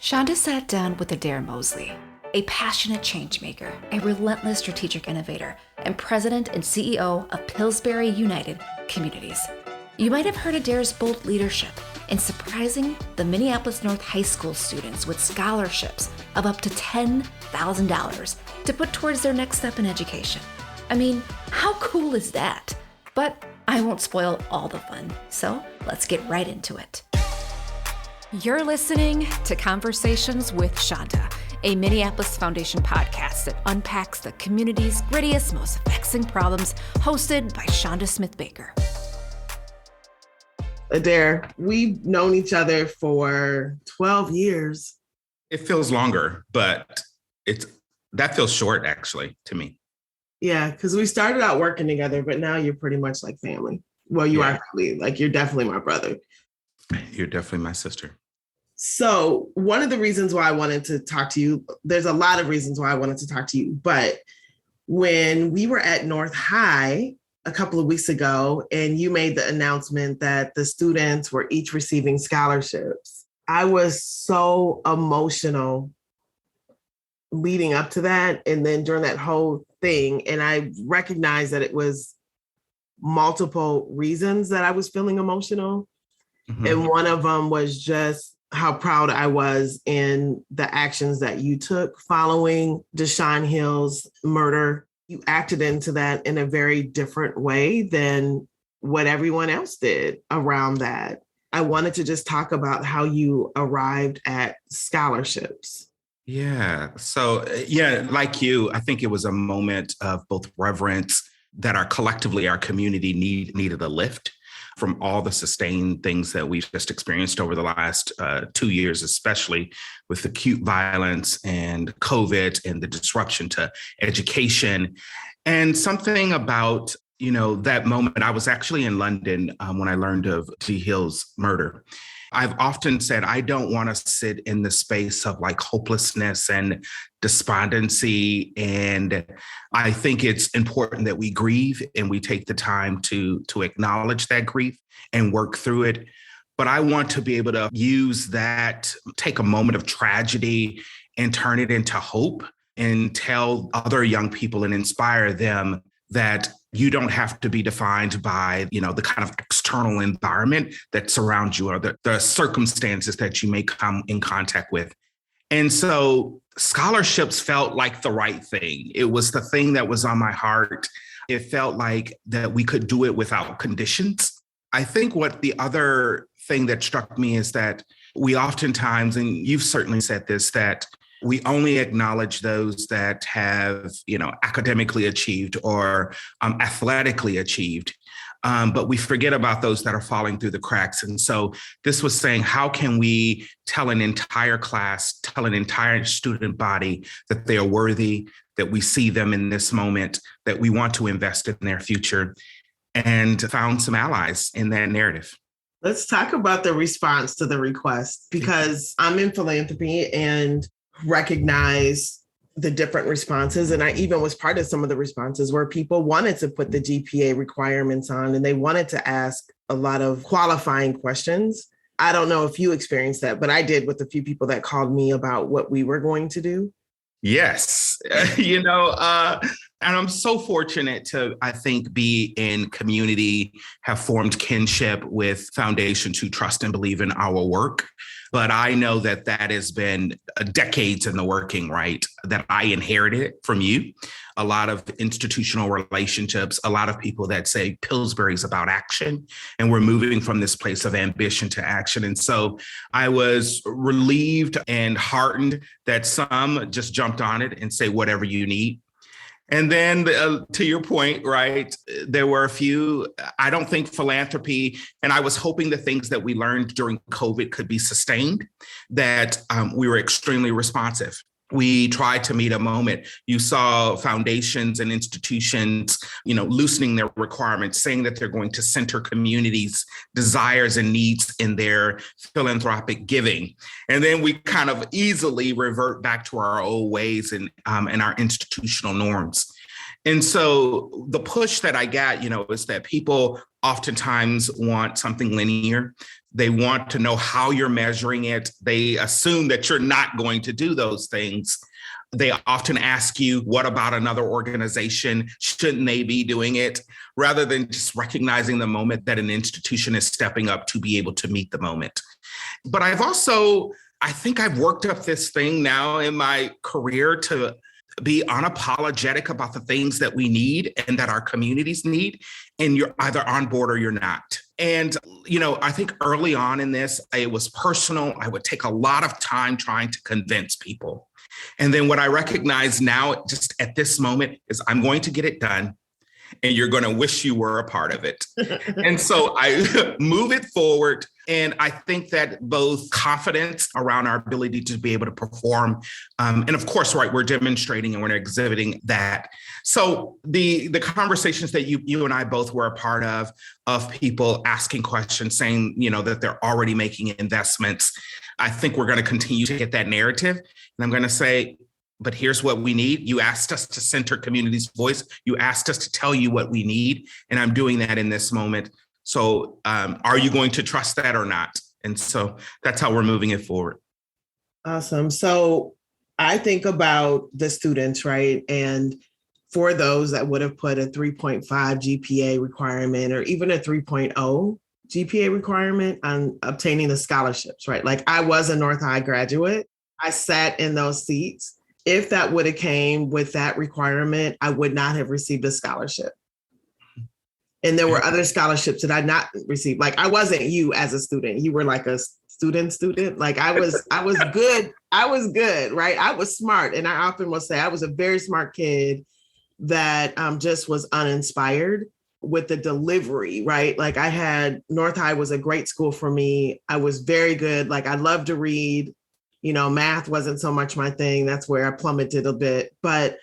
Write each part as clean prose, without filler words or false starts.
Chanda sat down with Adair Mosley, a passionate changemaker, a relentless strategic innovator, and president and CEO of Pillsbury United Communities. You might have heard Adair's bold leadership in surprising the Minneapolis North High School students with scholarships of up to $10,000 to put towards their next step in education. I mean, how cool is that? But I won't spoil all the fun, so let's get right into it. You're listening to Conversations with Chanda, a Minneapolis Foundation podcast that unpacks the community's grittiest, most vexing problems, hosted by Chanda Smith Baker. Adair, we've known each other for 12 years. It feels longer, but that feels short, actually, to me. Yeah, because we started out working together, but now you're pretty much like family. Well, you are family. Like, you're definitely my brother. You're definitely my sister. So one of the reasons why I wanted to talk to you, there's a lot of reasons why I wanted to talk to you, but when we were at North High a couple of weeks ago, and you made the announcement that the students were each receiving scholarships, I was so emotional leading up to that. And then during that whole thing, and I recognized that it was multiple reasons that I was feeling emotional. Mm-hmm. And one of them was just how proud I was in the actions that you took following Deshaun Hill's murder. You acted into that in a very different way than what everyone else did around that. I wanted to just talk about how you arrived at scholarships. Yeah. So, like you, I think it was a moment of both reverence that our community needed a lift from all the sustained things that we've just experienced over the last 2 years, especially with acute violence and COVID and the disruption to education. And something about, that moment, I was actually in London when I learned of T. Hill's murder. I've often said, I don't want to sit in the space of like hopelessness and despondency. And I think it's important that we grieve and we take the time to acknowledge that grief and work through it. But I want to be able to use that, take a moment of tragedy and turn it into hope and tell other young people and inspire them that you don't have to be defined by, the kind of external environment that surrounds you or the circumstances that you may come in contact with. And so scholarships felt like the right thing. It was the thing that was on my heart. It felt like that we could do it without conditions. I think what the other thing that struck me is that we oftentimes, and you've certainly said this, that we only acknowledge those that have, academically achieved or athletically achieved. But we forget about those that are falling through the cracks. And so this was saying, how can we tell an entire class, tell an entire student body that they are worthy, that we see them in this moment, that we want to invest in their future, and found some allies in that narrative. Let's talk about the response to the request, because I'm in philanthropy and recognize the different responses. And I even was part of some of the responses where people wanted to put the GPA requirements on and they wanted to ask a lot of qualifying questions. I don't know if you experienced that, but I did with a few people that called me about what we were going to do. Yes. And I'm so fortunate to, I think, be in community, have formed kinship with foundations who trust and believe in our work. But I know that has been decades in the working, right? That I inherited from you. A lot of institutional relationships, a lot of people that say Pillsbury is about action, and we're moving from this place of ambition to action. And so I was relieved and heartened that some just jumped on it and say, whatever you need. And then to your point, right, there were a few, I don't think philanthropy, and I was hoping the things that we learned during COVID could be sustained, that we were extremely responsive. We tried to meet a moment. You saw foundations and institutions, loosening their requirements, saying that they're going to center communities' desires and needs in their philanthropic giving. And then we kind of easily revert back to our old ways and our institutional norms. And so the push that I got, is that people oftentimes want something linear. They want to know how you're measuring it. They assume that you're not going to do those things. They often ask you, what about another organization? Shouldn't they be doing it? Rather than just recognizing the moment that an institution is stepping up to be able to meet the moment. But I think I've worked up this thing now in my career to be unapologetic about the things that we need and that our communities need. And you're either on board or you're not. And, I think early on in this, it was personal. I would take a lot of time trying to convince people. And then what I recognize now, just at this moment, is I'm going to get it done. And you're going to wish you were a part of it. And so I move it forward. And I think that both confidence around our ability to be able to perform, and of course, right, we're demonstrating and we're exhibiting that. So the conversations that you and I both were a part of people asking questions, saying, that they're already making investments. I think we're going to continue to get that narrative. And I'm going to say, but here's what we need. You asked us to center community's voice. You asked us to tell you what we need. And I'm doing that in this moment. So are you going to trust that or not? And so that's how we're moving it forward. Awesome. So I think about the students, right? And for those that would have put a 3.5 GPA requirement or even a 3.0 GPA requirement on obtaining the scholarships, right? Like I was a North High graduate. I sat in those seats. If that would have came with that requirement, I would not have received a scholarship. And there were other scholarships that I not received. Like I wasn't you as a student. You were like a student. Like I was good. I was good, right? I was smart. And I often will say I was a very smart kid that just was uninspired with the delivery, right? Like North High was a great school for me. I was very good. Like I loved to read. Math wasn't so much my thing. That's where I plummeted a bit. But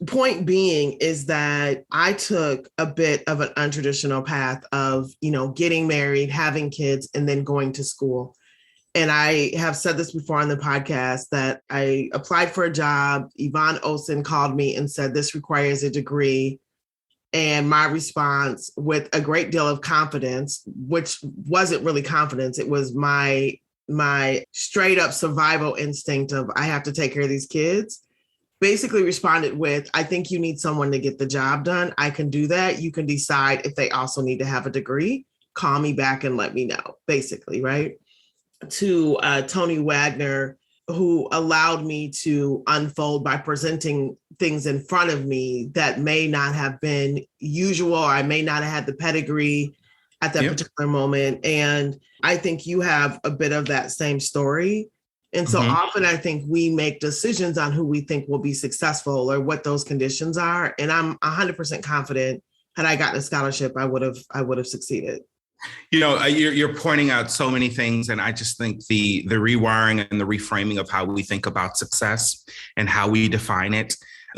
point being is that I took a bit of an untraditional path of, getting married, having kids, and then going to school. And I have said this before on the podcast that I applied for a job. Yvonne Olsen called me and said, this requires a degree. And my response, with a great deal of confidence, which wasn't really confidence, it was my straight up survival instinct of I have to take care of these kids, basically responded with, I think you need someone to get the job done. I can do that. You can decide if they also need to have a degree. Call me back and let me know, basically, right? To Tony Wagner, who allowed me to unfold by presenting things in front of me that may not have been usual. I may not have had the pedigree at that particular moment. And I think you have a bit of that same story. And so often I think we make decisions on who we think will be successful or what those conditions are. And I'm 100% confident had I gotten a scholarship, I would have succeeded. You're pointing out so many things. And I just think the rewiring and the reframing of how we think about success and how we define it,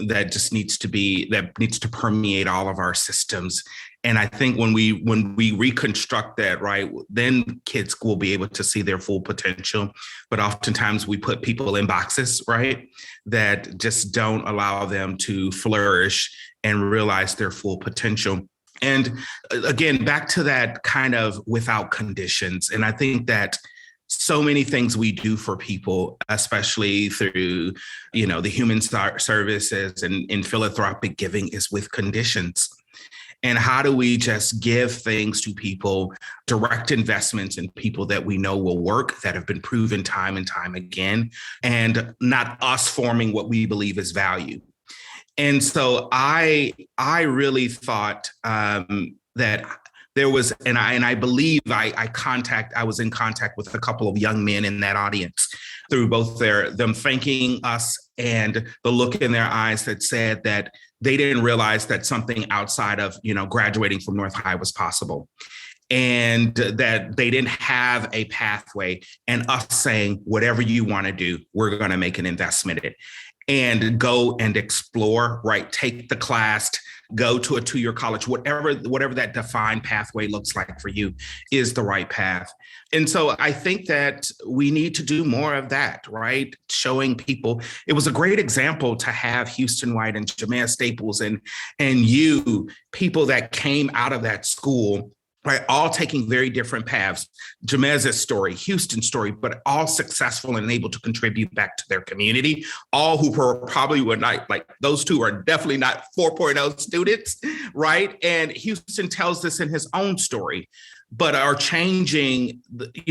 that needs to permeate all of our systems. And I think when we reconstruct that, right, then kids will be able to see their full potential. But oftentimes we put people in boxes, right, that just don't allow them to flourish and realize their full potential. And again, back to that kind of without conditions. And I think that so many things we do for people, especially through, the human services and philanthropic giving, is with conditions. And how do we just give things to people, direct investments in people that we know will work, that have been proven time and time again, and not us forming what we believe is value. And so I really thought that there was, and I believe I was in contact with a couple of young men in that audience through both them thanking us and the look in their eyes that said that they didn't realize that something outside of, graduating from North High was possible, and that they didn't have a pathway, and us saying, whatever you want to do, we're going to make an investment in it. And go and explore, right? Take the class, go to a 2-year college, whatever that defined pathway looks like for you is the right path. And so I think that we need to do more of that, right? Showing people. It was a great example to have Houston White and Jamea Staples and you, people that came out of that school, right, all taking very different paths. Jameza's story, Houston's story, but all successful and able to contribute back to their community. All who were not, like those two are definitely not 4.0 students, right? And Houston tells this in his own story, but are changing,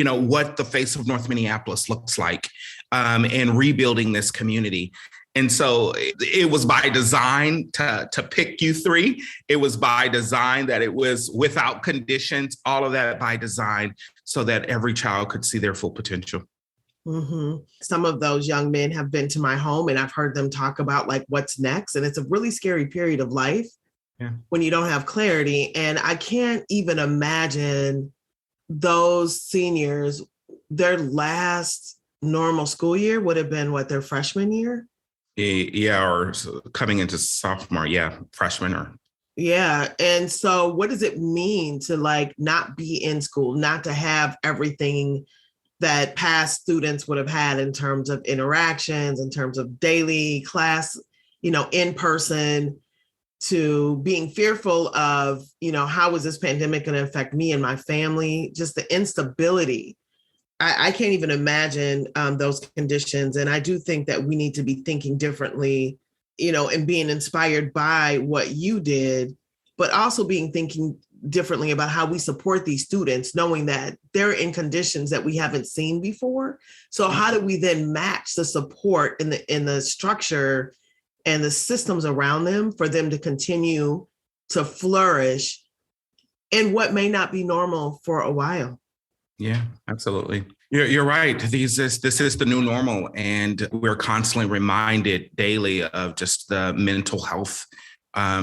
what the face of North Minneapolis looks like, and rebuilding this community. And so it was by design to pick you three. It was by design that it was without conditions, all of that by design, so that every child could see their full potential. Mm-hmm. Some of those young men have been to my home and I've heard them talk about like what's next. And it's a really scary period of life when you don't have clarity. And I can't even imagine those seniors, their last normal school year would have been their freshman year? Yeah, or coming into sophomore, freshman or. Yeah. And so what does it mean to like not be in school, not to have everything that past students would have had in terms of interactions, in terms of daily class, in person, to being fearful of, how is this pandemic going to affect me and my family? Just the instability. I can't even imagine those conditions. And I do think that we need to be thinking differently, and being inspired by what you did, but also thinking differently about how we support these students, knowing that they're in conditions that we haven't seen before. So how do we then match the support in the structure and the systems around them for them to continue to flourish in what may not be normal for a while? Yeah, absolutely. You're right. This is the new normal, and we're constantly reminded daily of just the mental health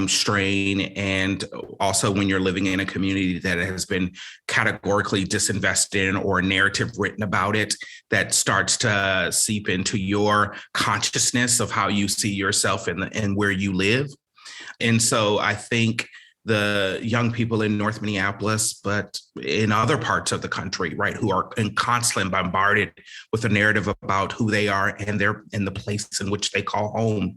strain. And also when you're living in a community that has been categorically disinvested in or a narrative written about it that starts to seep into your consciousness of how you see yourself and where you live. And so I think the young people in North Minneapolis, but in other parts of the country, right, who are constantly bombarded with a narrative about who they are and they're in the place in which they call home,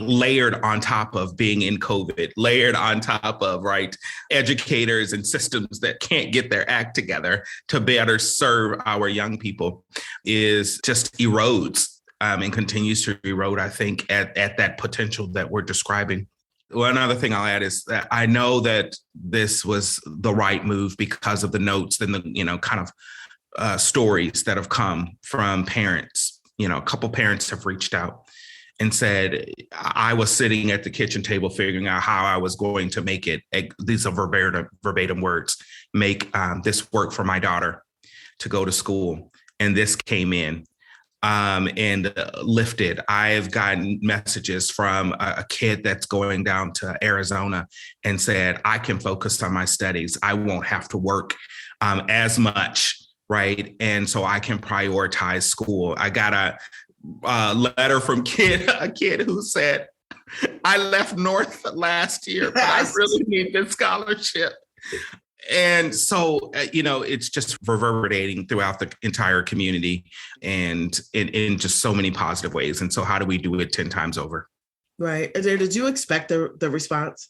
layered on top of being in COVID, layered on top of, right, educators and systems that can't get their act together to better serve our young people, is just erodes and continues to erode, I think, at that potential that we're describing. One other thing I'll add is that I know that this was the right move because of the notes and the, kind of stories that have come from parents. A couple parents have reached out and said, I was sitting at the kitchen table figuring out how I was going to make it. These are verbatim words, make this work for my daughter to go to school. And this came in. And lifted. I've gotten messages from a kid that's going down to Arizona and said, I can focus on my studies. I won't have to work as much, right? And so I can prioritize school. I got a letter from a kid who said, I left North last year, but I really need this scholarship. And so, it's just reverberating throughout the entire community and in just so many positive ways. And so how do we do it 10 times over? Right. Adair, did you expect the response?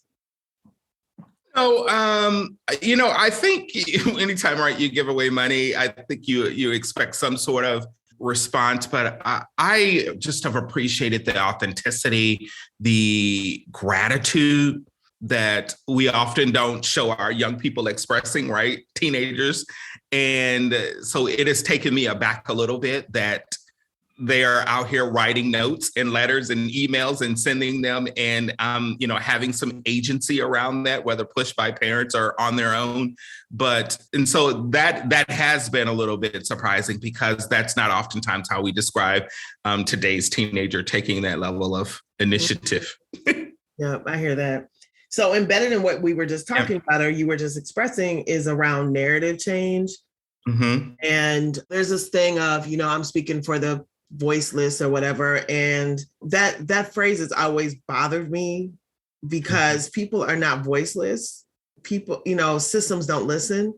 Oh, I think anytime, right, you give away money, I think you expect some sort of response, but I just have appreciated the authenticity, the gratitude that we often don't show our young people expressing, right? Teenagers. And so it has taken me aback a little bit that they are out here writing notes and letters and emails and sending them and, having some agency around that, whether pushed by parents or on their own. And so that has been a little bit surprising because that's not oftentimes how we describe today's teenager taking that level of initiative. Yeah, I hear that. So embedded in what we were just talking about, or you were just expressing, is around narrative change. Mm-hmm. And there's this thing of, I'm speaking for the voiceless or whatever. And that phrase has always bothered me because people are not voiceless. People, systems don't listen,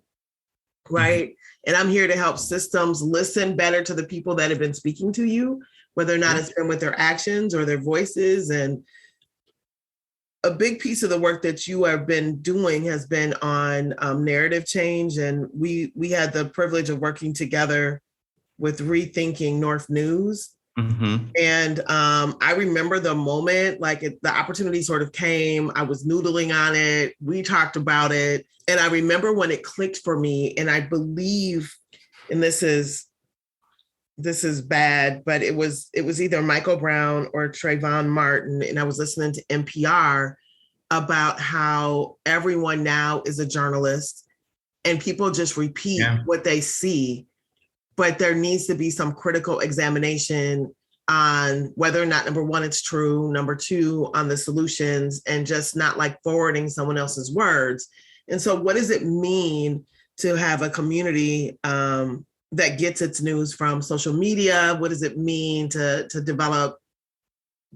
right? And I'm here to help systems listen better to the people that have been speaking to you, whether or not it's been with their actions or their voices. And a big piece of the work that you have been doing has been on narrative change. And we had the privilege of working together with Rethinking North News. Mm-hmm. And I remember the moment, the opportunity sort of came, I was noodling on it, we talked about it. And I remember when it clicked for me, and I believe, and this is bad, but it was either Michael Brown or Trayvon Martin. And I was listening to NPR about how everyone now is a journalist and people just repeat what they see. But there needs to be some critical examination on whether or not, number one, it's true, number two, on the solutions, and just not forwarding someone else's words. And so what does it mean to have a community that gets its news from social media? What does it mean to develop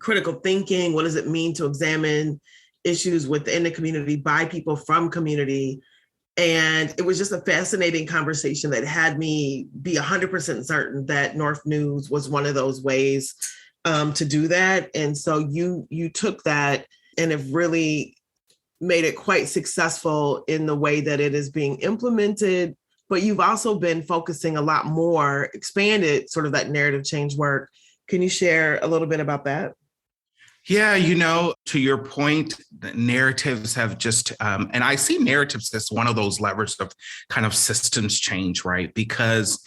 critical thinking? What does it mean to examine issues within the community by people from community? And it was just a fascinating conversation that had me be 100% certain that North News was one of those ways to do that. And so you took that and have really made it quite successful in the way that it is being implemented. But you've also been focusing a lot more, expanded sort of that narrative change work. Can you share a little bit about that? Yeah, to your point, narratives have just, and I see narratives as one of those levers of kind of systems change, right? Because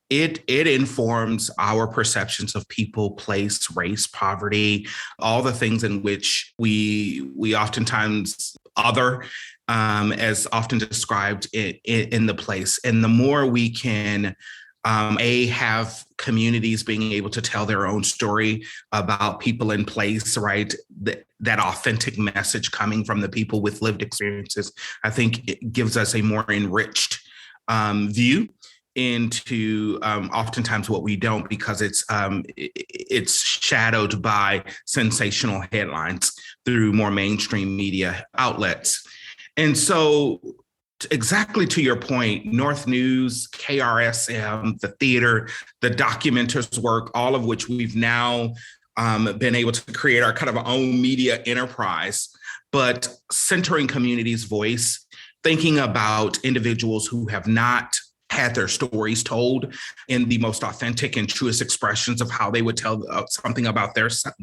it informs our perceptions of people, place, race, poverty, all the things in which we oftentimes other, as often described in the place. And the more we can have communities being able to tell their own story about people in place, right? That authentic message coming from the people with lived experiences, I think it gives us a more enriched view into oftentimes what we don't, because it's shadowed by sensational headlines through more mainstream media outlets. And so, exactly to your point, North News, KRSM, the theater, the documenters work, all of which we've now been able to create our kind of own media enterprise, but centering community's voice, thinking about individuals who have not had their stories told in the most authentic and truest expressions of how they would tell something about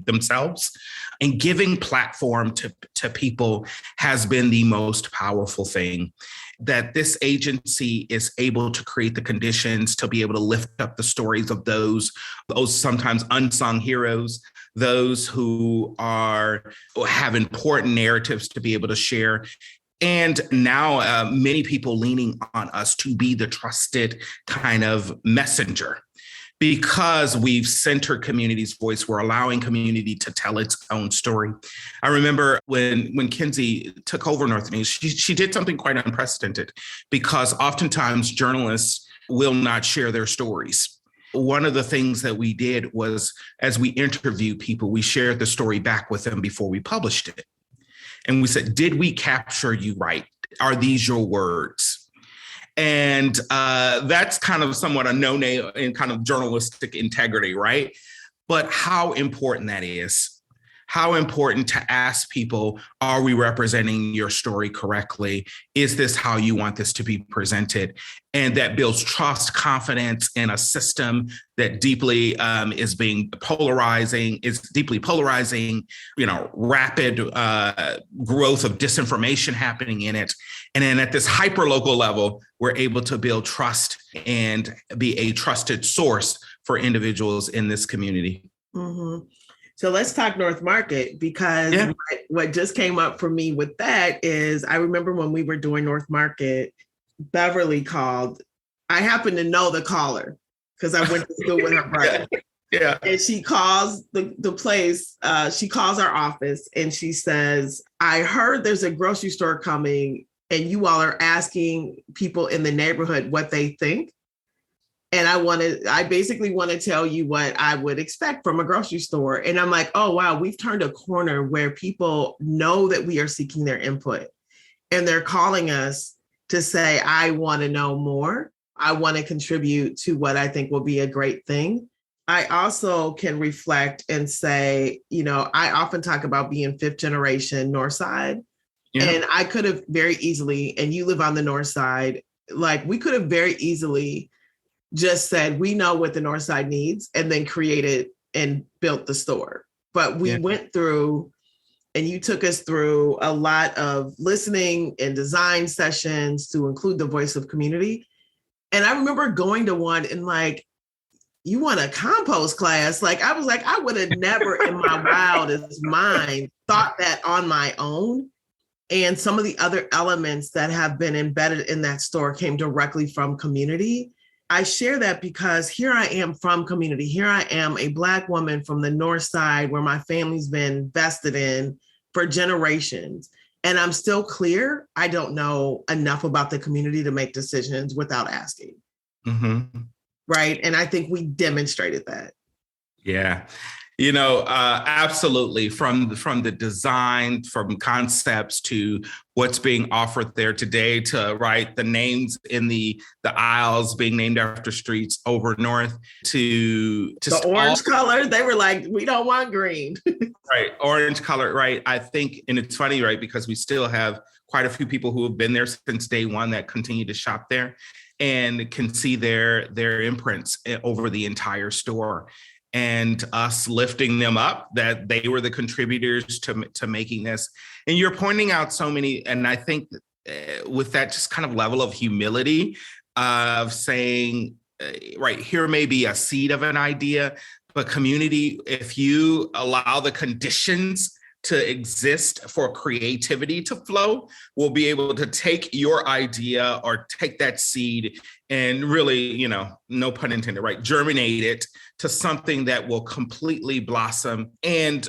themselves, and giving platform to people has been the most powerful thing. That this agency is able to create the conditions to be able to lift up the stories of those sometimes unsung heroes, those who have important narratives to be able to share. And now many people leaning on us to be the trusted kind of messenger. Because we've centered community's voice, we're allowing community to tell its own story. I remember when Kinsey took over North News, she did something quite unprecedented, because oftentimes journalists will not share their stories. One of the things that we did was, as we interviewed people, we shared the story back with them before we published it. And we said, did we capture you right? Are these your words? And that's kind of somewhat a no-name in kind of journalistic integrity, right? But how important that is. How important to ask people, are we representing your story correctly? Is this how you want this to be presented? And that builds trust, confidence in a system that deeply is deeply polarizing, rapid growth of disinformation happening in it. And then at this hyper-local level, we're able to build trust and be a trusted source for individuals in this community. Mm-hmm. So let's talk North Market, because what just came up for me with that is, I remember when we were doing North Market, Beverly called. I happen to know the caller because I went to school with her brother. Yeah. And she calls the place, she calls our office and she says, I heard there's a grocery store coming and you all are asking people in the neighborhood what they think. And I basically want to tell you what I would expect from a grocery store. And I'm like, oh, wow, we've turned a corner where people know that we are seeking their input and they're calling us to say, I want to know more. I want to contribute to what I think will be a great thing. I also can reflect and say, I often talk about being fifth generation North Side. Yeah. And I could have very easily, and you live on the North Side, like we could have very easily just said, we know what the North Side needs, and then created and built the store. But we went through, and you took us through a lot of listening and design sessions to include the voice of community. And I remember going to one and like, you want a compost class? Like, I was like, I would have never in my wildest mind thought that on my own. And some of the other elements that have been embedded in that store came directly from community. I share that because here I am from community. Here I am, a Black woman from the North Side where my family's been vested in for generations. And I'm still clear. I don't know enough about the community to make decisions without asking. Mm-hmm. Right. And I think we demonstrated that. Yeah. Absolutely. From the design, from concepts to what's being offered there today to the names in the aisles being named after streets over north to just the orange color. They were like, we don't want green. Right. Orange color. Right. I think, and it's funny, right, because we still have quite a few people who have been there since day one that continue to shop there and can see their imprints over the entire store. And us lifting them up, that they were the contributors to making this. And you're pointing out so many, and I think with that just kind of level of humility of saying, here may be a seed of an idea, but community, if you allow the conditions to exist for creativity to flow, we'll be able to take your idea or take that seed and really, no pun intended, germinate it to something that will completely blossom and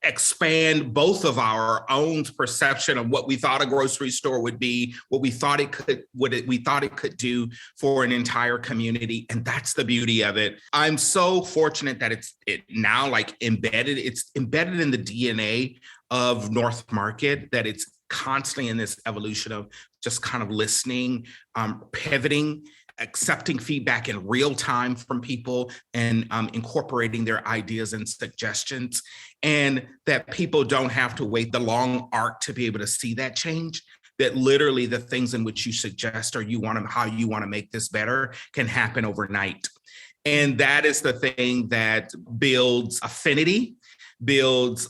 expand both of our own perception of what we thought a grocery store would be, what we thought it could do for an entire community. And that's the beauty of it. I'm so fortunate that it's now embedded. It's embedded in the DNA of North Market, that it's constantly in this evolution of just kind of listening, pivoting, accepting feedback in real time from people and incorporating their ideas and suggestions, and that people don't have to wait the long arc to be able to see that change, that literally the things in which you suggest or how you want to make this better can happen overnight. And that is the thing that builds affinity, builds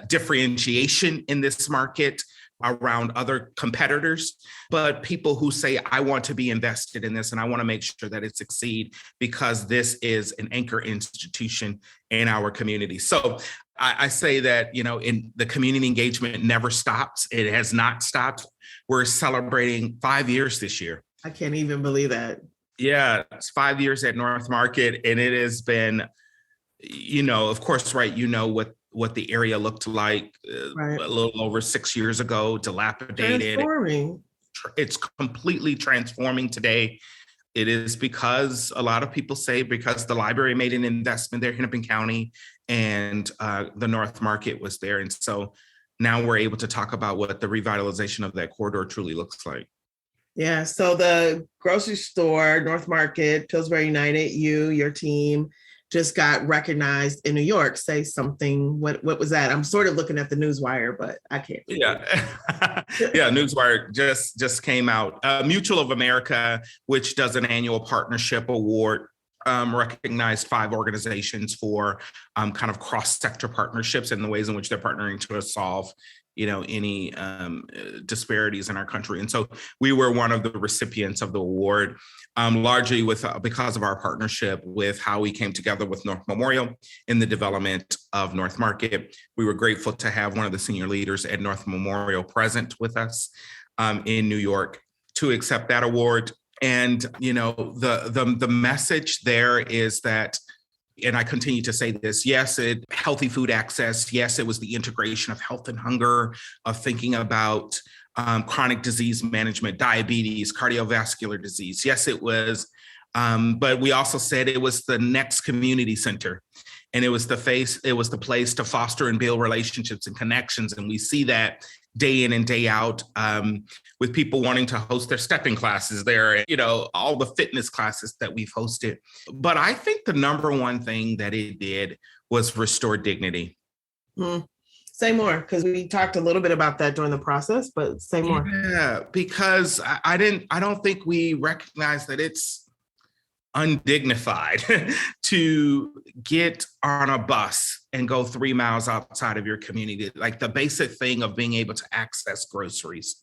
differentiation in this market around other competitors, but people who say, I want to be invested in this and I want to make sure that it succeeds because this is an anchor institution in our community. So I say that, in the community engagement never stops. It has not stopped. We're celebrating 5 years this year. I can't even believe that. Yeah, it's 5 years at North Market. And it has been, of course, what the area looked like a little over 6 years ago, dilapidated. Transforming. It's completely transforming today. It is because a lot of people say because the library made an investment there in Hennepin County and the North Market was there. And so now we're able to talk about what the revitalization of that corridor truly looks like. Yeah. So the grocery store, North Market, Pillsbury United, your team just got recognized in New York. Say something. What was that? I'm sort of looking at the Newswire, but I can't. Yeah. Yeah. Newswire just came out. Mutual of America, which does an annual partnership award, recognized 5 organizations for kind of cross-sector partnerships and the ways in which they're partnering to solve any disparities in our country. And so we were one of the recipients of the award, largely because of our partnership with how we came together with North Memorial in the development of North Market. We were grateful to have one of the senior leaders at North Memorial present with us in New York to accept that award. And the message there is that, and I continue to say this, yes, healthy food access. Yes, it was the integration of health and hunger, of thinking about chronic disease management, diabetes, cardiovascular disease. Yes, it was But we also said it was the next community center. And it was the place to foster and build relationships and connections. And we see that day in and day out, with people wanting to host their stepping classes there, all the fitness classes that we've hosted. But I think the number one thing that it did was restore dignity. Say more, because we talked a little bit about that during the process, but say more. Yeah, because I don't think we recognize that it's undignified to get on a bus and go 3 miles outside of your community, like the basic thing of being able to access groceries.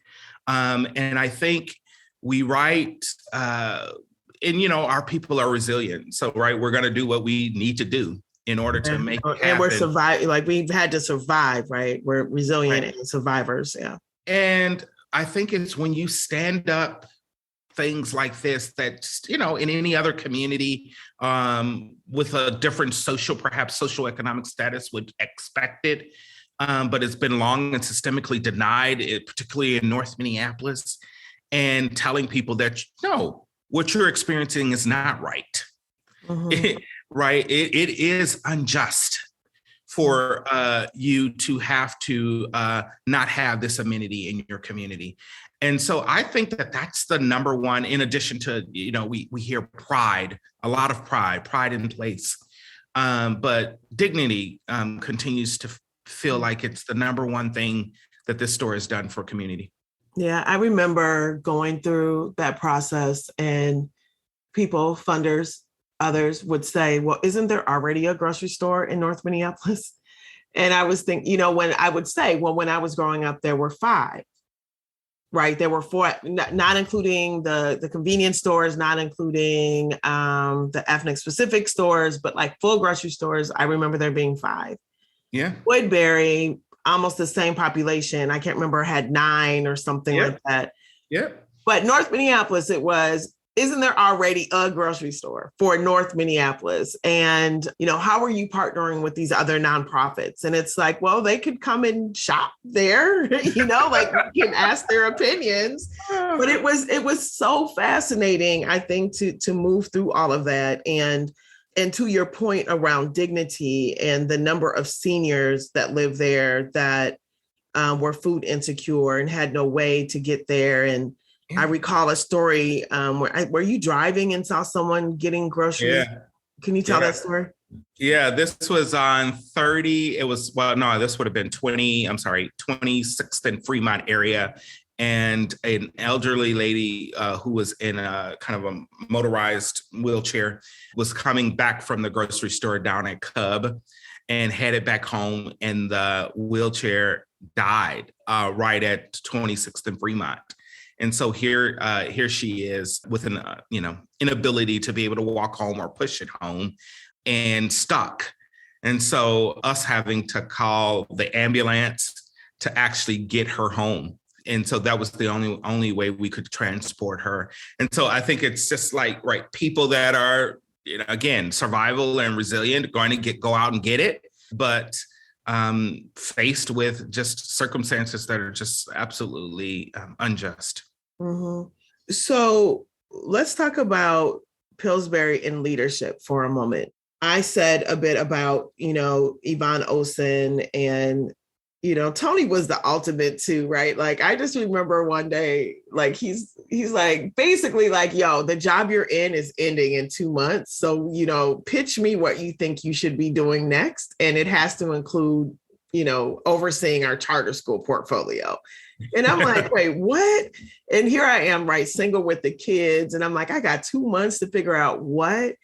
And I think we write, and our people are resilient. So, right, we're going to do what we need to do in order to make it happen. And we're surviving, like we've had to survive, right? We're resilient and survivors, yeah. And I think it's when you stand up things like this that, in any other community with a different perhaps socioeconomic status would expect it. But it's been long and systemically denied, particularly in North Minneapolis, and telling people that, no, what you're experiencing is not right. Mm-hmm. Right? It is unjust for you to have to not have this amenity in your community. And so I think that that's the number one, in addition to, we hear pride, a lot of pride in place. But dignity continues to feel like it's the number one thing that this store has done for community. Yeah, I remember going through that process, and people, funders, others would say, well, isn't there already a grocery store in North Minneapolis? And I was thinking, when I would say, well, when I was growing up, there were 5. Right. There were 4, not including the convenience stores, not including the ethnic specific stores, but like full grocery stores. I remember there being 5. Yeah. Woodbury, almost the same population. I can't remember, had 9 or something like that. Yeah. But North Minneapolis, it was, isn't there already a grocery store for North Minneapolis? And, how are you partnering with these other nonprofits? And it's like, well, they could come and shop there, like we can ask their opinions. But it was so fascinating, I think, to move through all of that. And to your point around dignity and the number of seniors that live there that were food insecure and had no way to get there. And I recall a story were you driving and saw someone getting groceries? Yeah. Can you tell that story? Yeah, this was on 30. This would have been 26th and Fremont area. And an elderly lady who was in a kind of a motorized wheelchair was coming back from the grocery store down at Cub and headed back home. And the wheelchair died right at 26th and Fremont. And so here she is with an inability to be able to walk home or push it home, and stuck. And so us having to call the ambulance to actually get her home. And so that was the only way we could transport her. And so I think it's just like, right, people that are, again, survival and resilient, going to go out and get it, but faced with just circumstances that are just absolutely unjust. Mm-hmm. So let's talk about Pillsbury in leadership for a moment. I said a bit about, Yvonne Olsen, and, Tony was the ultimate too, right? Like, I just remember one day, like, he's like, basically like, yo, the job you're in is ending in 2 months. So, pitch me what you think you should be doing next. And it has to include, overseeing our charter school portfolio. And I'm like, wait, what? And here I am, right, single with the kids. And I'm like, I got 2 months to figure out what.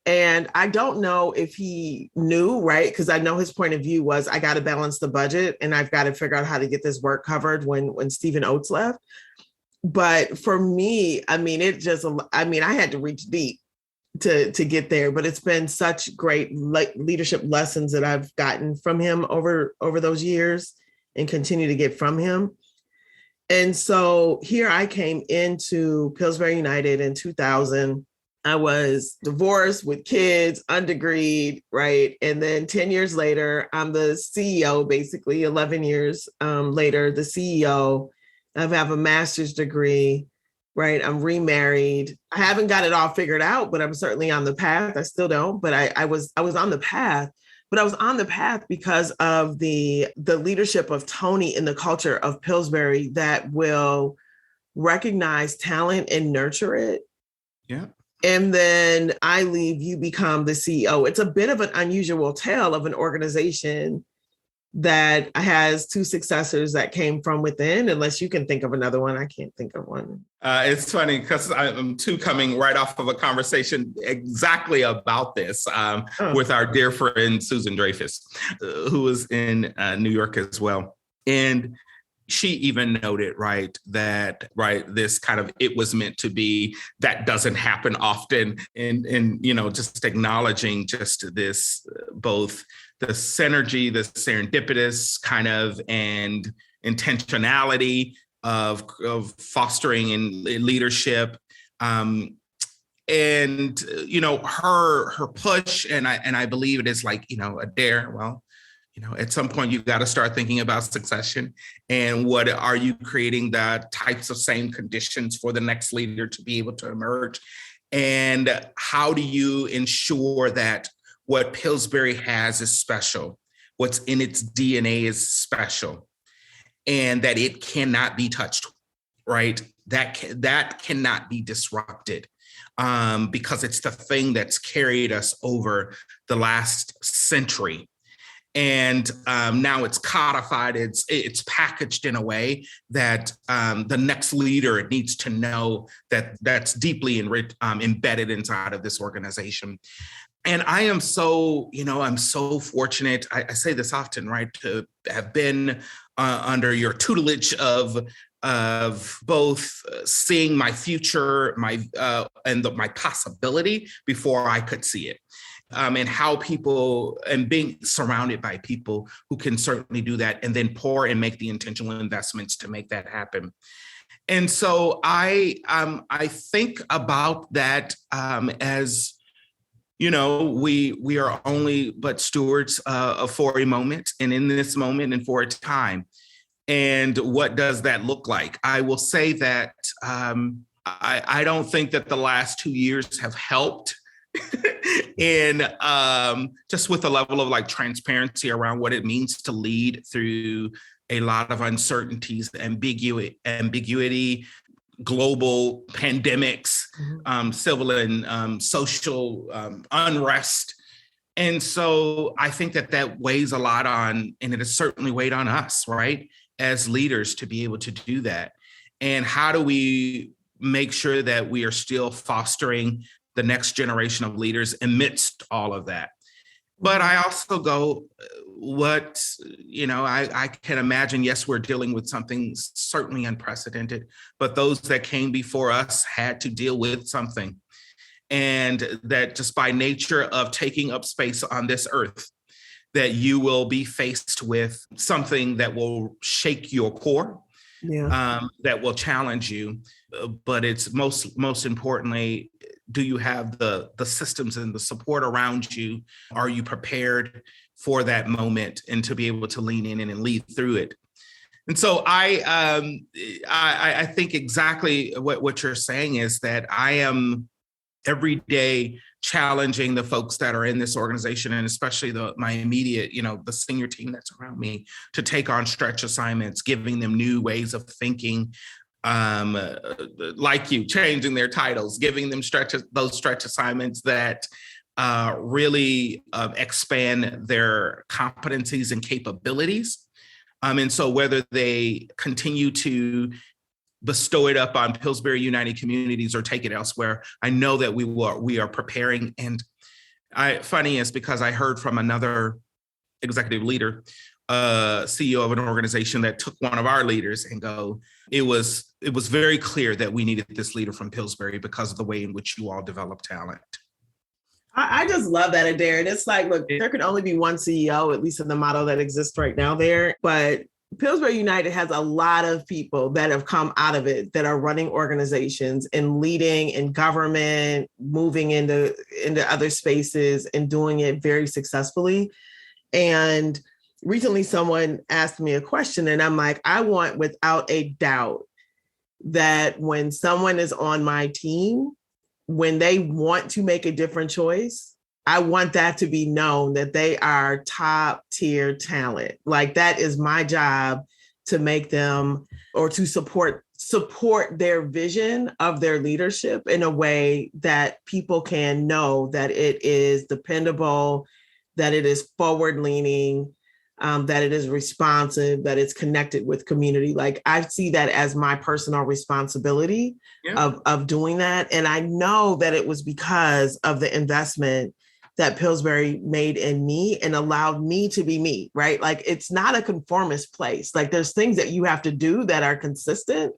And I don't know if he knew, right? Because I know his point of view was, I got to balance the budget and I've got to figure out how to get this work covered when Stephen Oates left. But for me, I had to reach deep to get there, but it's been such great leadership lessons that I've gotten from him over those years and continue to get from him. And so here I came into Pillsbury United in 2000. I was divorced with kids, undegreed, right? And then 10 years later, I'm the CEO, basically 11 years later, the CEO. I have a master's degree. right? I'm remarried. I haven't got it all figured out, but I'm certainly on the path. I still don't, but I was on the path. But I was on the path because of the leadership of Tony in the culture of Pillsbury that will recognize talent and nurture it. Yeah. And then I leave, you become the CEO. It's a bit of an unusual tale of an organization that has two successors that came from within, unless you can think of another one. I can't think of one. It's funny because I'm coming right off of a conversation exactly about this with our dear friend, Susan Dreyfus, who was in New York as well. And she even noted, this kind of, it was meant to be, that doesn't happen often. And just acknowledging just this, both the synergy, the serendipitous kind of, and intentionality of fostering in leadership. And, her push, and I believe it is Adair, well, at some point you've got to start thinking about succession and what are you creating the types of same conditions for the next leader to be able to emerge? And how do you ensure that what Pillsbury has is special, what's in its DNA is special, and that it cannot be touched, right? That cannot be disrupted because it's the thing that's carried us over the last century. And now it's codified, it's packaged in a way that the next leader needs to know that that's deeply embedded inside of this organization. And I am so, I'm so fortunate. I say this often, right, to have been under your tutelage of both seeing my future, my possibility before I could see it. And how people, and being surrounded by people who can certainly do that and then pour and make the intentional investments to make that happen. And so I think about that as, we are only but stewards for a moment, and in this moment and for a time. And what does that look like? I will say that I don't think that the last 2 years have helped in just with the level of transparency around what it means to lead through a lot of uncertainties, ambiguity, global pandemics, civil and social unrest. And so I think that weighs a lot on, and it has certainly weighed on us, right, as leaders to be able to do that. And how do we make sure that we are still fostering the next generation of leaders amidst all of that? But I also go, I can imagine, yes, we're dealing with something certainly unprecedented, but those that came before us had to deal with something. And that just by nature of taking up space on this earth, that you will be faced with something that will shake your core, that will challenge you. But it's most importantly, do you have the systems and the support around you? Are you prepared for that moment and to be able to lean in and lead through it? And so I think exactly what you're saying is that I am every day challenging the folks that are in this organization, and especially my immediate, the senior team that's around me, to take on stretch assignments, giving them new ways of thinking, like you, changing their titles, giving them those stretch assignments that really expand their competencies and capabilities. And so whether they continue to bestow it up on Pillsbury United Communities or take it elsewhere, I know that we are preparing. And funny is because I heard from another executive leader, CEO of an organization that took one of our leaders and it was very clear that we needed this leader from Pillsbury because of the way in which you all develop talent. I just love that, Adair. And it's look, there could only be one CEO, at least in the model that exists right now there. But Pillsbury United has a lot of people that have come out of it that are running organizations and leading in government, moving into other spaces and doing it very successfully. And recently someone asked me a question and I'm like, I want without a doubt that when someone is on my team, when they want to make a different choice, I want that to be known that they are top tier talent. Like that is my job to make them or to support their vision of their leadership in a way that people can know that it is dependable, that it is forward leaning, that it is responsive, that it's connected with community. Like I see that as my personal responsibility of doing that. And I know that it was because of the investment that Pillsbury made in me and allowed me to be me, right? Like it's not a conformist place. Like there's things that you have to do that are consistent,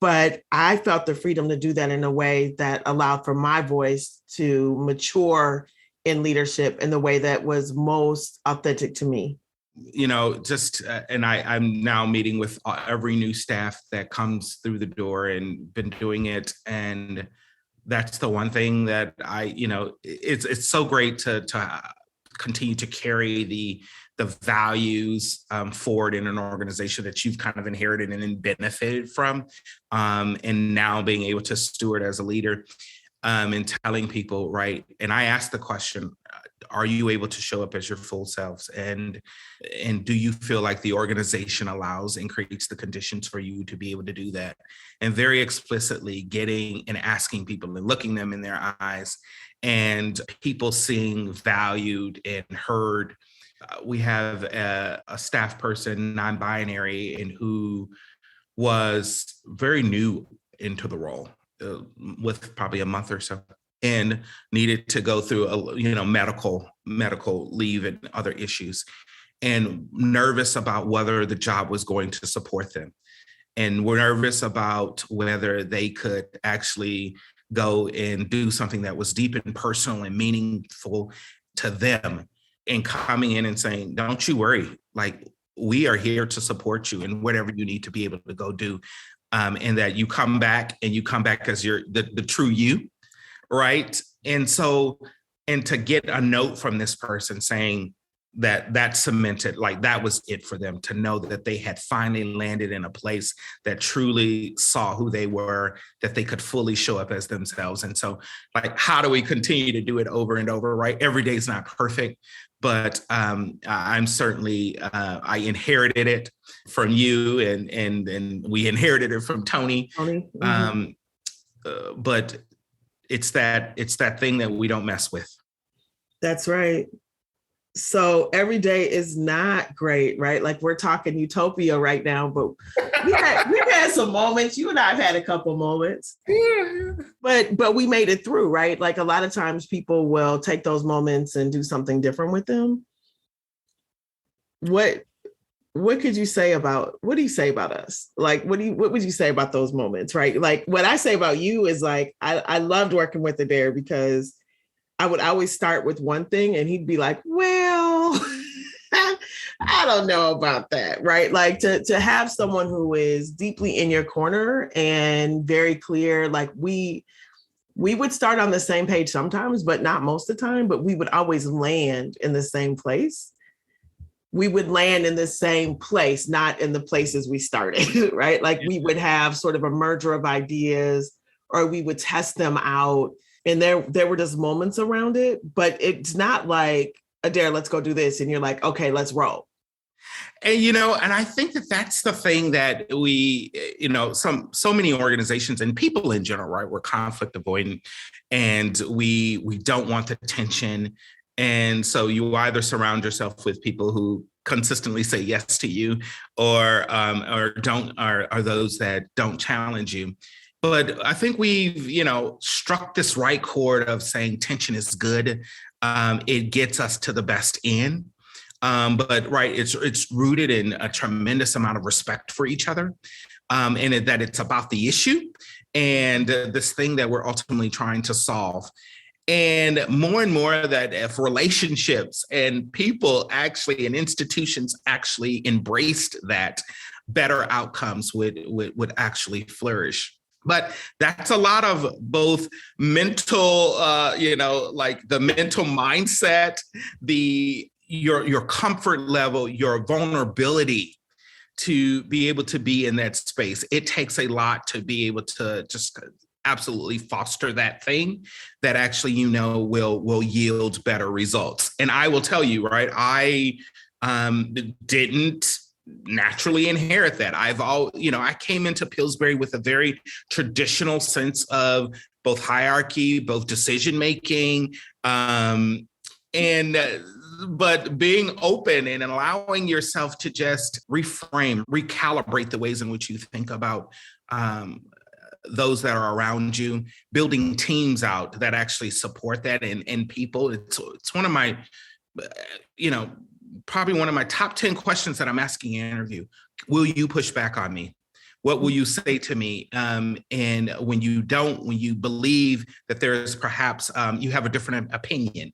but I felt the freedom to do that in a way that allowed for my voice to mature in leadership in the way that was most authentic to me. And I'm now meeting with every new staff that comes through the door and been doing it. And that's the one thing that it's so great to continue to carry the values forward in an organization that you've kind of inherited and then benefited from. And now being able to steward as a leader and telling people, right. And I asked the question, are you able to show up as your full selves? And do you feel like the organization allows and creates the conditions for you to be able to do that? And very explicitly getting and asking people and looking them in their eyes and people seeing valued and heard. We have a staff person, non-binary, and who was very new into the role with probably a month or so, and needed to go through medical leave and other issues, and nervous about whether the job was going to support them, and were nervous about whether they could actually go and do something that was deep and personal and meaningful to them, and coming in and saying, don't you worry, like we are here to support you in whatever you need to be able to go do, and that you come back as the true you. Right. And so, and to get a note from this person saying that cemented, like that was it for them, to know that they had finally landed in a place that truly saw who they were, that they could fully show up as themselves. And so, like, how do we continue to do it over and over? Right. Every day is not perfect, but I'm certainly, I inherited it from you and we inherited it from Tony. Mm-hmm. But it's that thing that we don't mess with. That's right. So every day is not great, right? Like we're talking utopia right now, but we've had some moments. You and I have had a couple moments, but we made it through, right? Like a lot of times people will take those moments and do something different with them. What do you say about us? Like, what would you say about those moments, right? Like what I say about you is like, I loved working with Adair because I would always start with one thing and he'd be like, well, I don't know about that, right? Like to have someone who is deeply in your corner and very clear, like we would start on the same page sometimes, but not most of the time, but we would always land in the same place. We would land in the same place, not in the places we started, right? Like we would have sort of a merger of ideas, or we would test them out. And there were just moments around it, but it's not like, Adair, let's go do this. And you're like, okay, let's roll. And, and I think that's the thing that we, so many organizations and people in general, right, we're conflict avoidant, and we don't want the tension. And so you either surround yourself with people who consistently say yes to you, or are those that don't challenge you. But I think we've, struck this right chord of saying tension is good. It gets us to the best end. But right, it's rooted in a tremendous amount of respect for each other, and that it's about the issue and this thing that we're ultimately trying to solve. And more that if relationships and people actually and institutions actually embraced that, better outcomes would actually flourish. But that's a lot of both mental, like the mental mindset, your comfort level, your vulnerability to be able to be in that space. It takes a lot to be able to just absolutely foster that thing that actually, will yield better results. And I will tell you, right, I didn't naturally inherit that. I came into Pillsbury with a very traditional sense of both hierarchy, both decision making, but being open and allowing yourself to just reframe, recalibrate the ways in which you think about those that are around you, building teams out that actually support that and people. It's one of my, probably one of my top 10 questions that I'm asking in an interview. Will you push back on me? What will you say to me? And when you don't, when you believe that there is perhaps you have a different opinion,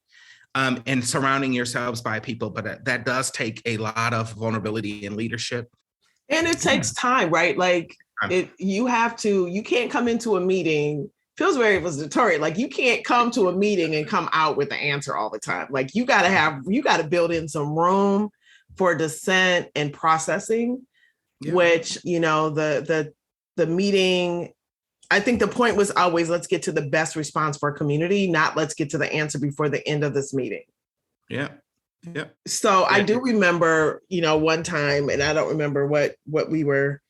and surrounding yourselves by people, but that does take a lot of vulnerability in leadership. And it takes time, right? Like you can't come into a meeting. Pillsbury was notorious. Like you can't come to a meeting and come out with the answer all the time. Like you got to build in some room for dissent and processing, which, the meeting, I think the point was always, let's get to the best response for our community, not let's get to the answer before the end of this meeting. Yeah. Yeah. So I do remember, one time, and I don't remember what we were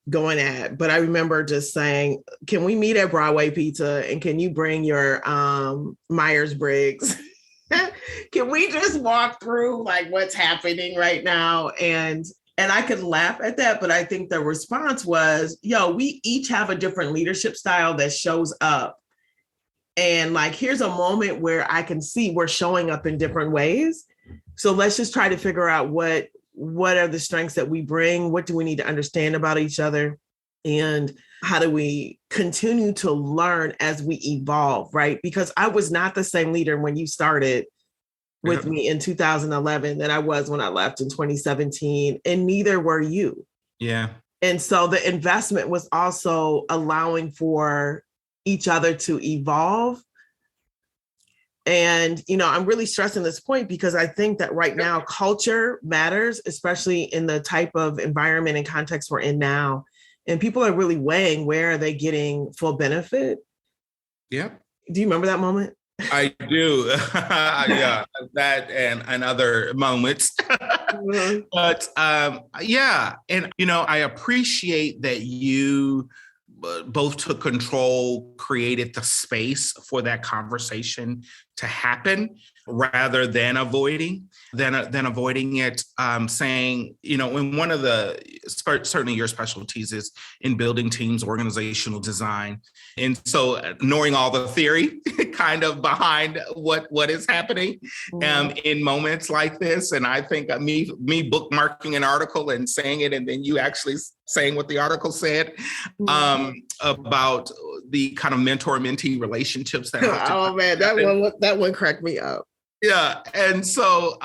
going at, but I remember just saying, can we meet at Broadway Pizza and can you bring your Myers-Briggs? Can we just walk through like what's happening right now? And I could laugh at that, but I think the response was, we each have a different leadership style that shows up. And like, here's a moment where I can see we're showing up in different ways. So let's just try to figure out what are the strengths that we bring? What do we need to understand about each other? And how do we continue to learn as we evolve, right? Because I was not the same leader when you started with me in 2011 than I was when I left in 2017, and neither were you. Yeah. And so the investment was also allowing for each other to evolve. And, I'm really stressing this point because I think that right now culture matters, especially in the type of environment and context we're in now. And people are really weighing, where are they getting full benefit? Yeah. Do you remember that moment? I do. Yeah, that and other moments. Mm-hmm. But yeah. And, I appreciate that you both took control, created the space for that conversation to happen rather than avoiding it, saying, in one of the, certainly your specialties is in building teams, organizational design. And so knowing all the theory kind of behind what is happening in moments like this. And I think me bookmarking an article and saying it, and then you actually saying what the article said about the kind of mentor-mentee relationships that oh man, that one cracked me up. Yeah. And so,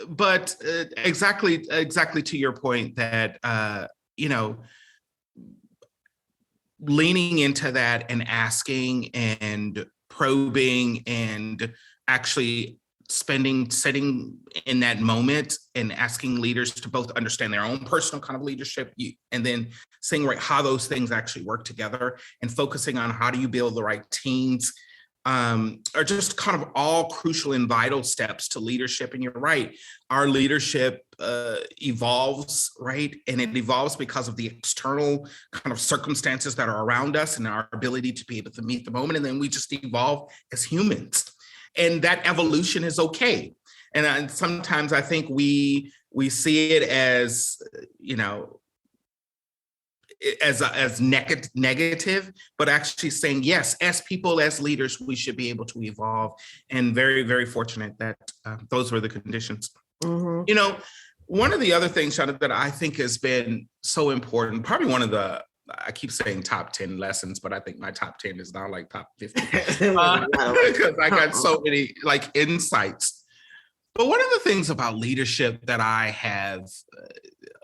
but exactly to your point that, leaning into that and asking and probing and actually sitting in that moment and asking leaders to both understand their own personal kind of leadership and then seeing how those things actually work together and focusing on how do you build the right teams are just kind of all crucial and vital steps to leadership. And you're right, our leadership evolves, right? And it evolves because of the external kind of circumstances that are around us and our ability to be able to meet the moment. And then we just evolve as humans. And that evolution is okay. And sometimes I think we see it as, as negative, but actually saying, yes, as people, as leaders, we should be able to evolve. And very, very fortunate that those were the conditions. Mm-hmm. One of the other things, Chanda, that I think has been so important, probably one of the, I keep saying top 10 lessons, but I think my top 10 is now like top 50 because I got so many insights. But one of the things about leadership that I have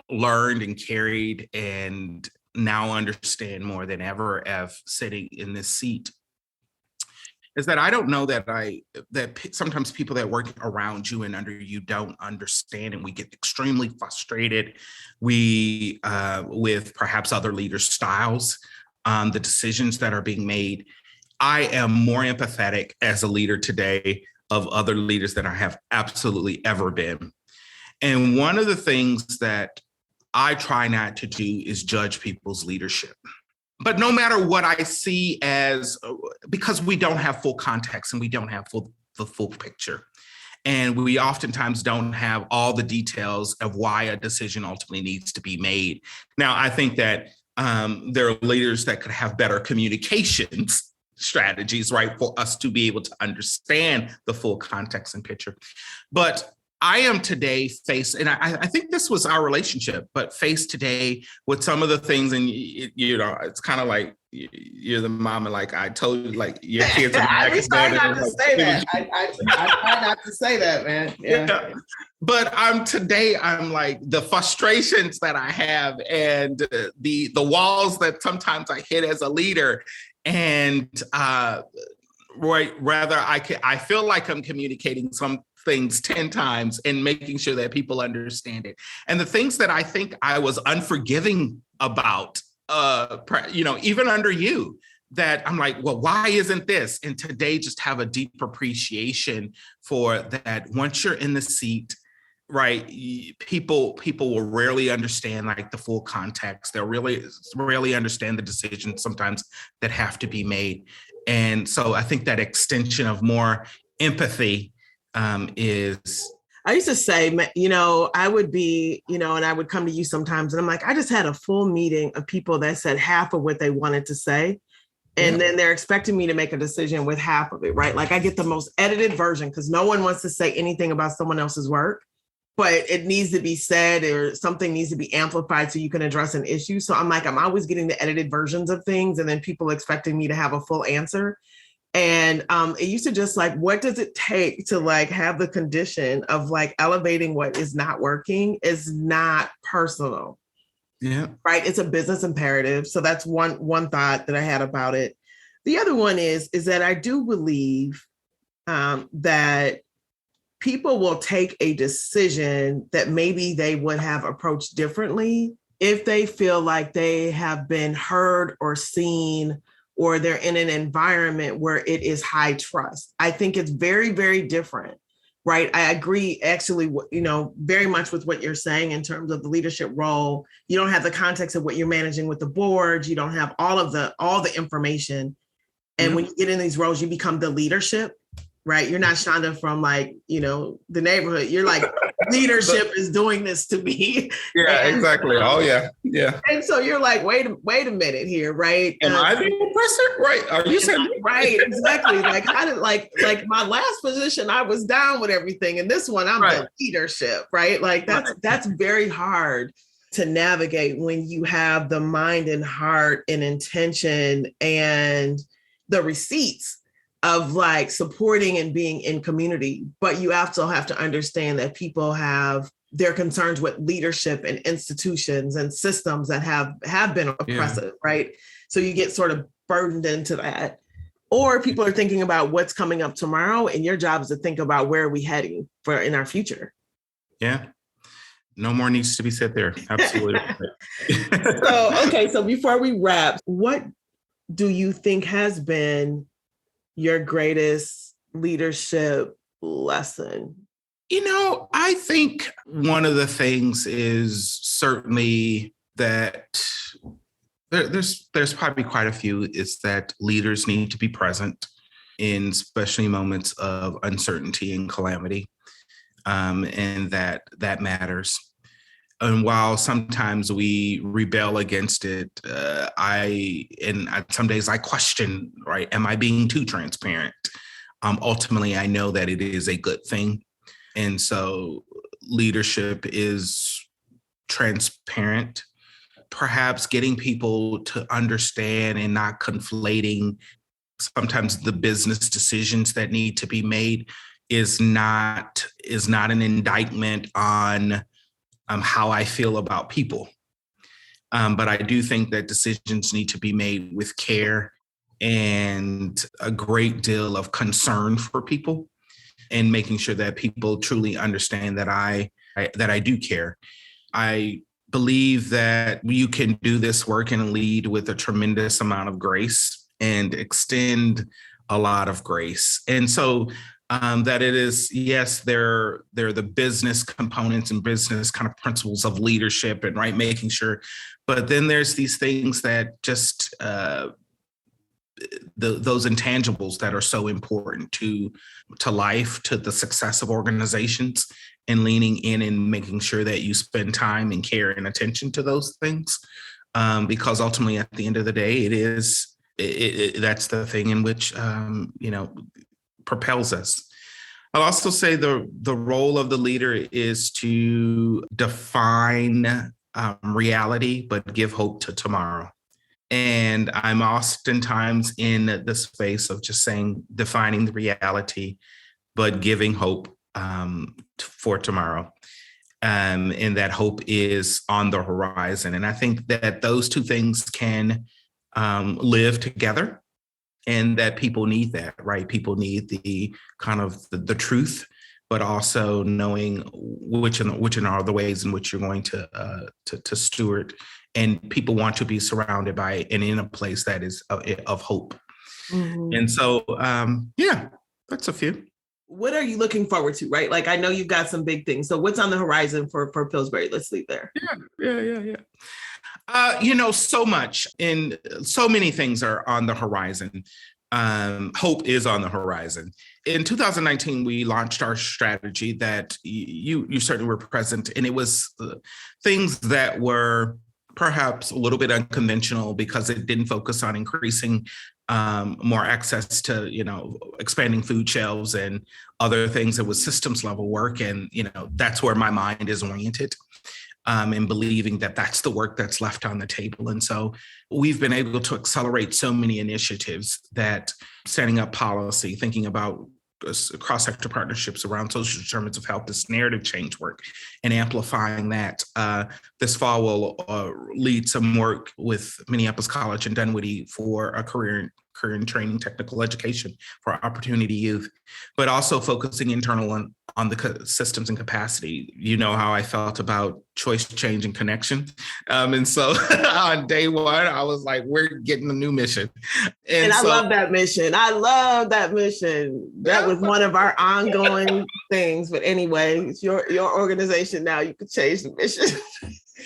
learned and carried and now understand more than ever of sitting in this seat is that I don't know sometimes people that work around you and under you don't understand, and we get extremely frustrated. We with perhaps other leaders' styles, the decisions that are being made. I am more empathetic as a leader today of other leaders than I have absolutely ever been. And one of the things that I try not to do is judge people's leadership. But no matter what I see because we don't have full context and we don't have the full picture. And we oftentimes don't have all the details of why a decision ultimately needs to be made. Now, I think that there are leaders that could have better communications strategies, right, for us to be able to understand the full context and picture. But I am today faced, and I think this was our relationship, but faced today with some of the things, and it's kind of like you're the mom, and like I told you, like your kids are. I try not to say that. I try not to say that, man. Yeah. But I'm like the frustrations that I have, and the walls that sometimes I hit as a leader, and rather I feel like I'm communicating some things 10 times and making sure that people understand it. And the things that I think I was unforgiving about, even under you, that I'm like, well, why isn't this? And today just have a deep appreciation for that. Once you're in the seat, right, people will rarely understand like the full context. They'll rarely understand the decisions sometimes that have to be made. And so I think that extension of more empathy is. I used to say, I would be, and I would come to you sometimes and I'm like, I just had a full meeting of people that said half of what they wanted to say. And then they're expecting me to make a decision with half of it, right? Like I get the most edited version because no one wants to say anything about someone else's work, but it needs to be said or something needs to be amplified so you can address an issue. So I'm always getting the edited versions of things and then people expecting me to have a full answer. And it used to just like, what does it take to like have the condition of like elevating what is not working is not personal. Yeah. Right. It's a business imperative. So that's one thought that I had about it. The other one is that I do believe that people will take a decision that maybe they would have approached differently if they feel like they have been heard or seen or they're in an environment where it is high trust. I think it's very, very different, right? I agree actually, very much with what you're saying in terms of the leadership role. You don't have the context of what you're managing with the board. You don't have all the information. And when you get in these roles, you become the leadership, right? You're not Chanda from the neighborhood. You're like, leadership is doing this to me. Yeah, exactly. Oh yeah. Yeah. And so you're like, wait a minute here, right? Am I the oppressor? Right. Are you saying right? Exactly. Like how did like my last position, I was down with everything. And this one, I'm the leadership, right? Like that's very hard to navigate when you have the mind and heart and intention and the receipts of like supporting and being in community. But you also have to understand that people have their concerns with leadership and institutions and systems that have been oppressive, right? So you get sort of burdened into that. Or people are thinking about what's coming up tomorrow, and your job is to think about where are we heading in our future. No more needs to be said there. Absolutely. So before we wrap, what do you think has been your greatest leadership lesson? I think one of the things is certainly that there's probably quite a few, is that leaders need to be present in especially moments of uncertainty and calamity, and that matters. And while sometimes we rebel against it, some days I question, right? Am I being too transparent? Ultimately, I know that it is a good thing. And so leadership is transparent, perhaps getting people to understand and not conflating sometimes the business decisions that need to be made is not an indictment on how I feel about people. But I do think that decisions need to be made with care and a great deal of concern for people, and making sure that people truly understand that I do care. I believe that you can do this work and lead with a tremendous amount of grace and extend a lot of grace. And so that it is, yes, they're the business components and business kind of principles of leadership and right, making sure, but then there's these things that just those intangibles that are so important to life, to the success of organizations, and leaning in and making sure that you spend time and care and attention to those things, because ultimately at the end of the day, that's the thing in which propels us. I'll also say the role of the leader is to define reality, but give hope to tomorrow. And I'm oftentimes in the space of just defining the reality, but giving hope for tomorrow. And that hope is on the horizon. And I think that those two things can live together, and that people need that, right? People need the kind of the truth, but also knowing which are the ways in which you're going to steward. And people want to be surrounded by and in a place that is of hope. Mm-hmm. And so, that's a few. What are you looking forward to, right? Like, I know you've got some big things. So what's on the horizon for Pillsbury? Let's leave there. Yeah. So much, and so many things are on the horizon. Hope is on the horizon. In 2019, we launched our strategy that you certainly were present, and it was things that were perhaps a little bit unconventional because it didn't focus on increasing more access to, expanding food shelves and other things. It was systems level work. And, that's where my mind is oriented, and believing that that's the work that's left on the table. And so we've been able to accelerate so many initiatives, that setting up policy, thinking about cross-sector partnerships around social determinants of health, this narrative change work, and amplifying that. This fall will lead some work with Minneapolis College and Dunwoody for a career and training technical education for opportunity youth, but also focusing internal on the systems and capacity. You know how I felt about choice, change, and connection. And so on day one, I was like, we're getting a new mission. And I love that mission. That was one of our ongoing things. But anyway, it's your organization now. You could change the mission.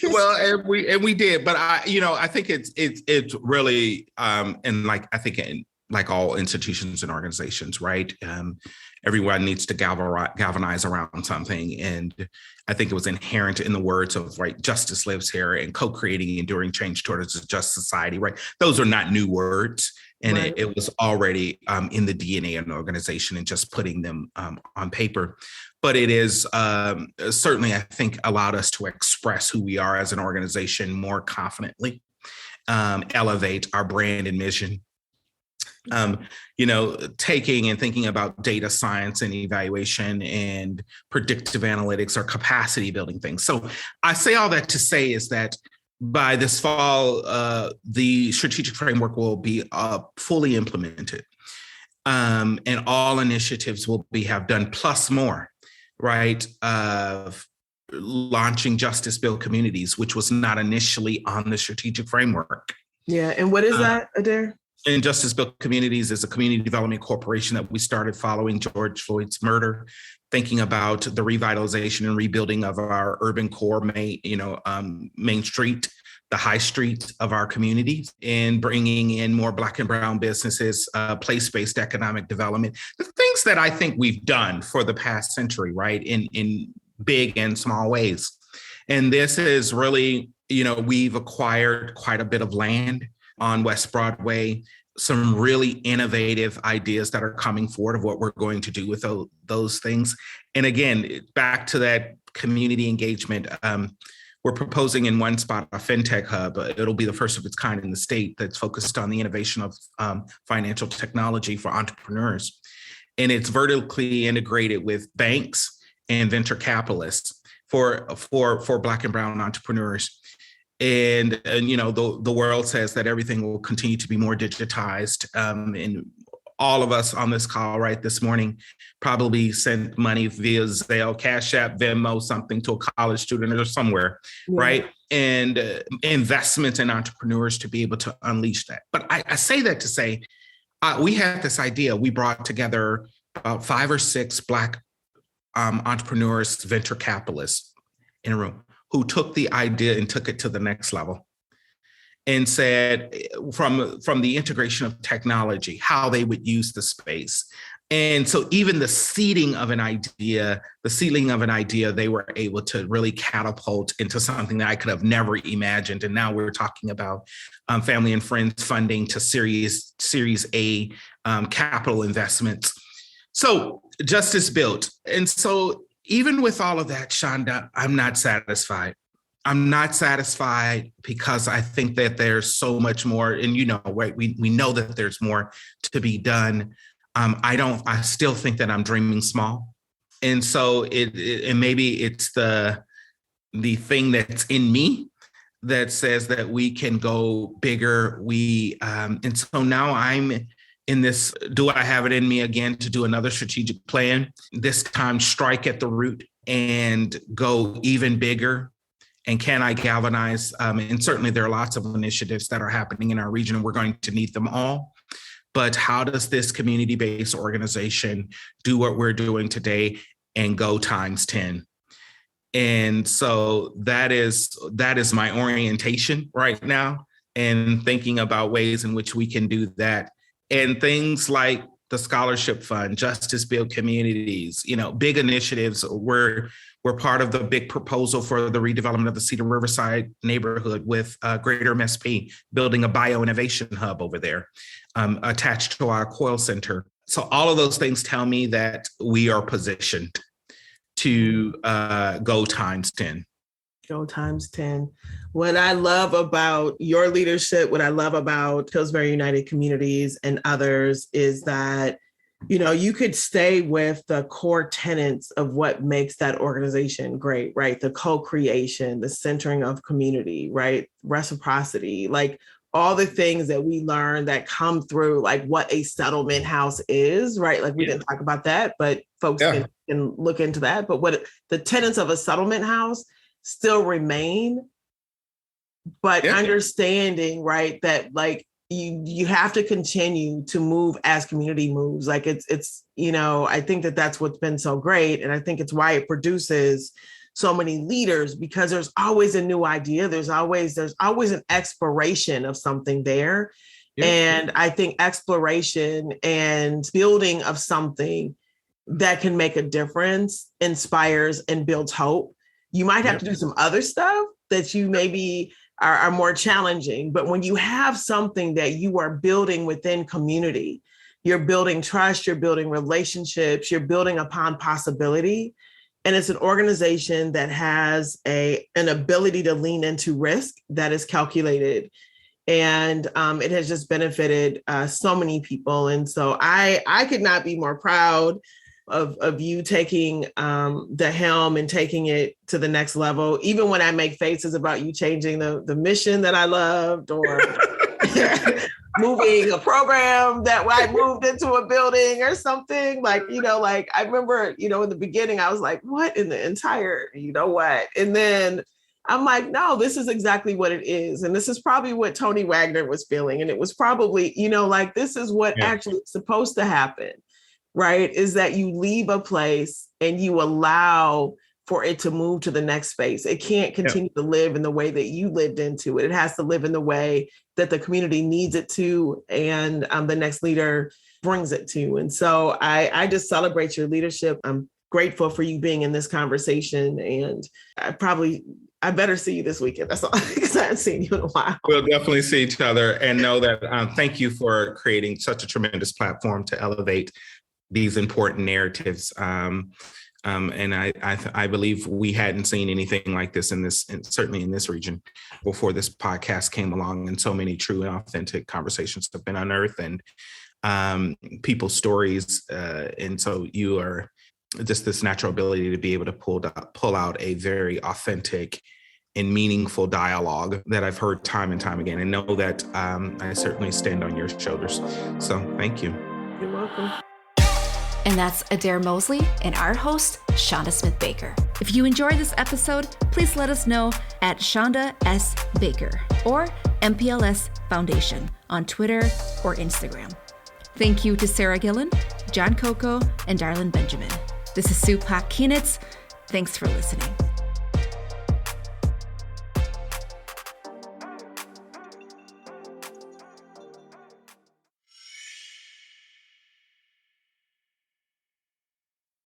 Well, and we did, but I think it's really and I think in all institutions and organizations, right? Everyone needs to galvanize around something, and I think it was inherent in the words of justice lives here, and co-creating enduring change towards a just society, right? Those are not new words, and right. it was already in the DNA of an organization, and just putting them on paper. But it is certainly, I think, allowed us to express who we are as an organization more confidently, elevate our brand and mission, taking and thinking about data science and evaluation and predictive analytics or capacity building things. So I say all that to say is that by this fall, the strategic framework will be fully implemented, and all initiatives will have done plus more. Right, of launching Justice Build Communities, which was not initially on the strategic framework. Yeah, and what is that, Adair? And Justice Build Communities is a community development corporation that we started following George Floyd's murder, thinking about the revitalization and rebuilding of our urban core, Main Street, the high street of our communities, and bringing in more Black and brown businesses, place-based economic development, the things that I think we've done for the past century, right, in big and small ways. And this is really, we've acquired quite a bit of land on West Broadway, some really innovative ideas that are coming forward of what we're going to do with those things. And again, back to that community engagement, we're proposing in one spot a fintech hub. It'll be the first of its kind in the state that's focused on the innovation of financial technology for entrepreneurs. And it's vertically integrated with banks and venture capitalists for Black and brown entrepreneurs. And you know, the world says that everything will continue to be more digitized. And all of us on this call right this morning probably sent money via Zelle, Cash App, Venmo, something to a college student or somewhere, right? And investments in entrepreneurs to be able to unleash that. But I say that to say, we had this idea. We brought together about 5 or 6 Black entrepreneurs, venture capitalists in a room who took the idea and took it to the next level and said from the integration of technology, how they would use the space. And so even the seeding of an idea, they were able to really catapult into something that I could have never imagined. And now we're talking about family and friends funding to Series A capital investments. So justice built. And so even with all of that, Chanda, I'm not satisfied. I'm not satisfied because I think that there's so much more. And, you know, right, we know that there's more to be done. I still think that I'm dreaming small. And so and maybe it's the thing that's in me that says that we can go bigger. And so now I'm in this, do I have it in me again to do another strategic plan? This time strike at the root and go even bigger. And can I galvanize? And certainly there are lots of initiatives that are happening in our region, and we're going to need them all. But how does this community-based organization do what we're doing today and go times 10? And so that is my orientation right now, and thinking about ways in which we can do that. And things like the scholarship fund, Justice Build Communities, you know, big initiatives. We're part of the big proposal for the redevelopment of the Cedar Riverside neighborhood with Greater MSP, building a bio-innovation hub over there attached to our Coil Center. So all of those things tell me that we are positioned to go times 10. Go times 10. What I love about your leadership, what I love about Pillsbury United Communities and others is that, you know, you could stay with the core tenets of what makes that organization great, right? The co-creation, the centering of community, right? Reciprocity, like all the things that we learn that come through, like what a settlement house is, right? Like we didn't talk about that, but folks can look into that. But what the tenets of a settlement house still remain, but understanding, right, that like you have to continue to move as community moves. Like it's, you know, I think that that's what's been so great. And I think it's why it produces so many leaders, because there's always a new idea. There's always an exploration of something there. And I think exploration and building of something that can make a difference inspires and builds hope. You might have to do some other stuff that you maybe are more challenging, but when you have something that you are building within community, you're building trust, you're building relationships, you're building upon possibility. And it's an organization that has an ability to lean into risk that is calculated. And it has just benefited so many people. And so I could not be more proud of you taking the helm and taking it to the next level, even when I make faces about you changing the mission that I loved, or moving a program that I moved into a building or something. Like, you know, like I remember, you know, in the beginning, I was like, what in the entire, you know what? And then I'm like, no, this is exactly what it is. And this is probably what Tony Wagner was feeling. And it was probably, you know, like, this is what actually is supposed to happen. Right, is that you leave a place and you allow for it to move to the next space. It can't continue to live in the way that you lived into it. It has to live in the way that the community needs it to, and the next leader brings it to. And so I just celebrate your leadership. I'm grateful for you being in this conversation, and I better see you this weekend. That's all, because I haven't seen you in a while. We'll definitely see each other, and know that thank you for creating such a tremendous platform to elevate these important narratives. And I believe we hadn't seen anything like this certainly in this region before this podcast came along, and so many true and authentic conversations have been unearthed, and people's stories. And so you are just this natural ability to be able to pull out a very authentic and meaningful dialogue that I've heard time and time again, and know that I certainly stand on your shoulders. So thank you. You're welcome. And that's Adair Mosley and our host, Chanda Smith Baker. If you enjoyed this episode, please let us know at Chanda S. Baker or MPLS Foundation on Twitter or Instagram. Thank you to Sarah Gillen, John Coco, and Darlene Benjamin. This is Sue Pak Kienitz. Thanks for listening.